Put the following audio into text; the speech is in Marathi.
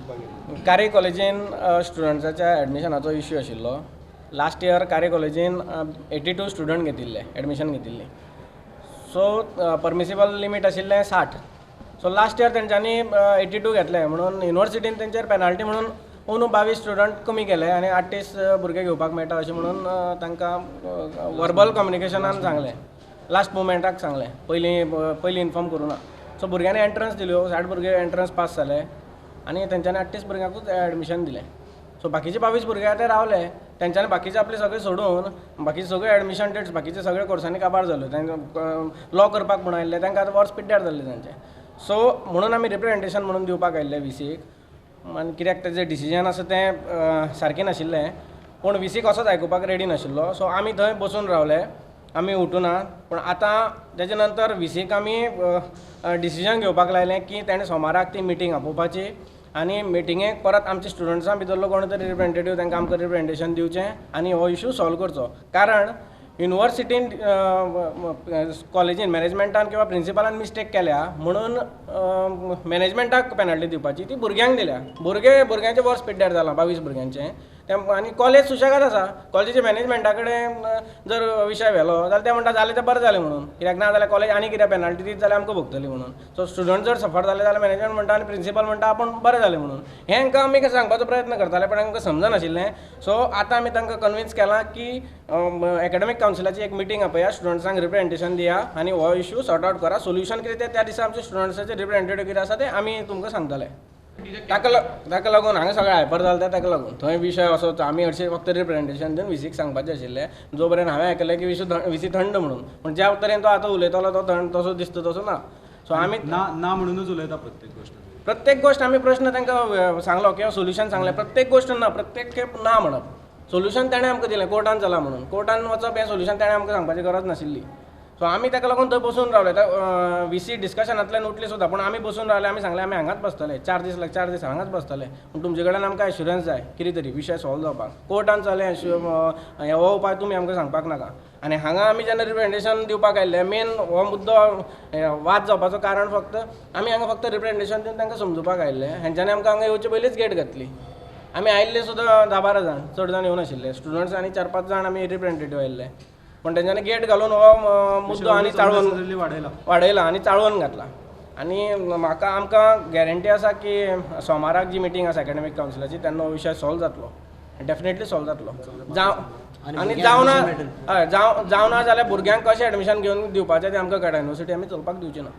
दिवपाक कार्य कॉलेजीन स्टुडंट्साच्या एडमिशनाचो इश्यू आशिल्लो. लास्ट इयर कार्य कॉलेजीन 82 स्टुडंट घेतिल्ले एडमिशन घेतिल्ली. सो परमिसिबल लिमीट आशिल्लें 60. सो लास्ट इयर तेंच्यांनी 82 घेतले म्हणून युनिवर्सिटीन तेंचेर पेनाल्टी म्हणून अंदू 22 स्टुडंट कमी केले आनी 38 भुरगे घेवपाक मेळटा अशें म्हणून तांकां वर्बल कम्युनिकेशनान सांगलें. लास्ट मोमेंटाक सांगलें, पयलीं इन्फॉर्म करूं ना. सो भुरग्यांनी एंट्रन्स दिल्यो, 60 भुरगे एंट्रन्स पास जाले आनी तेंच्यांनी 38 भुरग्यांकूच एडमिशन दिलें. सो बाकीचे 22 भुरगे ते रावले. तेंच्यांनी बाकीचे आपले सगळे सोडून बाकीचे सगळे एडमिशन डेट्स बाकीचे सगळे कोर्सांनी काबार जाल्यो. तांकां लॉ करपाक म्हणून आयिल्ले, तांकां आतां वर्स पिड्ड्यार जाल्ले तांचे. सो म्हणून आमी रिप्रेझेंटेशन म्हणून दिवपाक आयिल्ले VCक. आनी कित्याक तेजें डिसिजन आसा तें सारकें नाशिल्लें, पूण VC कसोच आयकुपाक रेडी नाशिल्लो. सो आमी थंय बसून रावले, आमी उठूना. पूण आतां तेजे नंतर VCक आमी डिसिजन घेवपाक लायलें की तेणें सोमाराक ती मिटींग आपोवपाची आनी मिटिंगेक परत आमच्या स्टुडंट्सां भितरलो कोण तरी रिप्रेझेंटेटीव तांकां आमकां रिप्रेझेंटेशन दिवचें आनी हो इशू सॉल्व करचो. कारण युनिवर्सिटीन कॉलेजीन मॅनेजमेंटान किंवा प्रिंसिपलान मिस्टेक केल्या म्हणून मॅनेजमेंटाक पेनल्टी दिवपाची ती भुरग्यांक दिल्या. भुरग्यांचें वर्स पिड्ड्यार जालां 22 भुरग्यांचें. आनी कॉलेज सुशेगाद आसा. कॉलेजीच्या मॅनेजमेंटा कडेन जर विशय व्हेलो जाल्यार ते म्हणटा जालें तें बरें जालें म्हणून. कित्याक ना जाल्यार कॉलेज आनी कितें पेनल्टी दीत जाल्यार आमकां भोगतली म्हणून. सो स्टुडंट जर सफर जाले जाल्यार मॅनेजमेंट म्हणटा आनी प्रिंसिपल म्हणटा आपूण बरें जालें म्हणून. हें हांकां आमी सांगपाचो प्रयत्न करताले पण तांकां समजनाशिल्लें. सो आतां आमी तांकां कन्विन्स केलां की एकाडेमीक कावन्सिलाची एक मिटींग आपया, स्टुडंट्सांक रिप्रेझेंटेशन दिया आनी हो इशू सॉर्ट आउट करा. सोल्युशन कितें तें त्या दिसा आमच्या स्टुडंट्साचे रिप्रेझेंटेटीव कितें आसा तें आमी तुमकां सांगतले. ताका लागून हांगा सगळें हायपर जालें ताका लागून. थंय विशय असो आमी हरशीं फक्त रिप्रेझेंटेशन दिवन VCक सांगपाचें आशिल्लें. जो पर्यंत हांवें आयकलें की VC थंड म्हणून, पूण ज्या तरेन तो आतां उलयतलो तो थंड तसो दिसता तसो ना. सो आमी ना म्हणूनच उलयता प्रत्येक गोश्ट आमी प्रश्न तांकां सांगलो किंवा सोल्युशन सांगलें. प्रत्येक गोश्ट ना, प्रत्येक खेप ना म्हणप. सोल्युशन ताणें आमकां दिलें कोर्टान चला म्हणून. कोर्टान वचप हें सोल्युशन ताणें आमकां सांगपाची गरज नाशिल्ली. सो आमी ताका लागून थंय बसून रावले. VC डिस्कशनांतल्यान उठली सुद्दां, पूण आमी बसून रावले. आमी सांगलें आमी हांगाच बसतले 4 दीस हांगाच बसतले. पूण तुमचे कडेन आमकां एश्युरन्स जाय कितें तरी विशय सॉल्व जावपाक. कोर्टान चलें हो उपाय तुमी आमकां सांगपाक नाका. आनी हांगा आमी जेन्ना रिप्रेझेंटेशन दिवपाक आयिल्ले, मेन हो मुद्दो वाद जावपाचो कारण फक्त आमी हांगा फक्त रिप्रेझेंटेशन दिवन तांकां समजुपाक आयिल्ले. हेंच्यांनी आमकां हांगा येवचे पयलींच गेट घातली. आमी आयिल्ले सुद्दां 10-12 जाण, चड जाण येवं नाशिल्ले. स्टुडंट्स आनी 4-5 जाण आमी रिप्रेझेंटेटीव आयिल्ले. पण तेंच्यांनी गेट घालून हो मुद्दो आनी चाळून वाडयला आनी चाळून घातला. आनी आमकां गॅरंटी आसा की सोमाराक जी मिटींग आसा एकाडेमीक कावन्सिलाची तेन्ना हो विशय सॉल्व जातलो. डेफिनेटली सॉल्व जातलो. आनी जावं ना जाल्यार भुरग्यांक कशें एडमिशन घेवन दिवपाचें तें आमकां कळटा. युनिवर्सिटी आमी चलपाक दिवची ना.